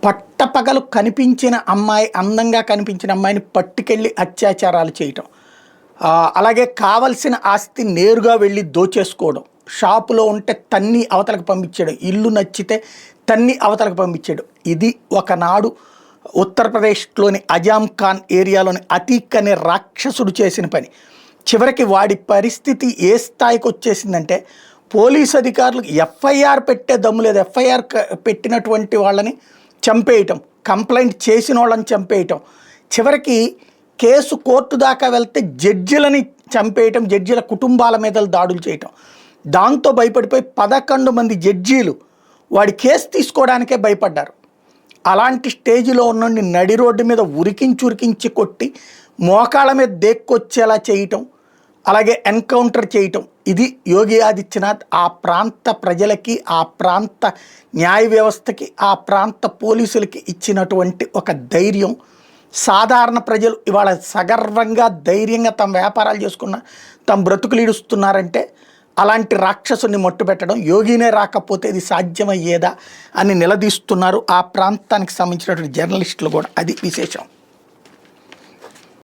పట్టపగలు కనిపించిన అమ్మాయి, అందంగా కనిపించిన అమ్మాయిని పట్టుకెళ్ళి అత్యాచారాలు చేయటం, అలాగే కావలసిన ఆస్తి నేరుగా వెళ్ళి దోచేసుకోవడం, షాపులో ఉంటే తన్ని అవతలకు పంపించేయడం, ఇల్లు నచ్చితే తన్ని అవతలకు పంపించేయడం. ఇది ఒకనాడు ఉత్తరప్రదేశ్లోని అజాం ఖాన్ ఏరియాలోని అతీక్ అనే రాక్షసుడు చేసిన పని. చివరికి వాడి పరిస్థితి ఏ స్థాయికి వచ్చేసిందంటే పోలీసు అధికారులు ఎఫ్ఐఆర్ పెట్టే దమ్ము లేదు. ఎఫ్ఐఆర్ పెట్టినటువంటి వాళ్ళని చంపేయటం, కంప్లైంట్ చేసిన వాళ్ళని చంపేయటం, చివరికి కేసు కోర్టు దాకా వెళ్తే జడ్జిలని చంపేయటం, జడ్జిల కుటుంబాల మీద దాడులు చేయటం. దాంతో భయపడిపోయి 11 మంది జడ్జీలు వాడి కేసు తీసుకోవడానికే భయపడ్డారు. అలాంటి స్టేజ్లో ఉన్నోడిని నడి రోడ్డు మీద ఉరికించి కొట్టి మోకాళ్ళ మీద దేక్కొచ్చేలా చేయటం, అలాగే ఎన్కౌంటర్ చేయటం. ఇది యోగి ఆదిత్యనాథ్ ఆ ప్రాంత ప్రజలకి, ఆ ప్రాంత న్యాయ వ్యవస్థకి, ఆ ప్రాంత పోలీసులకి ఇచ్చినటువంటి ఒక ధైర్యం. సాధారణ ప్రజలు ఇవాళ సగర్వంగా ధైర్యంగా తమ వ్యాపారాలు చేసుకున్న, తమ బ్రతుకులు ఈడుస్తున్నారంటే అలాంటి రాక్షసుని మట్టుపెట్టడం, యోగినే రాకపోతే ఇది సాధ్యమయ్యేదా అని నిలదీస్తున్నారు ఆ ప్రాంతానికి సంబంధించినటువంటి జర్నలిస్టులు కూడా. అది విశేషం.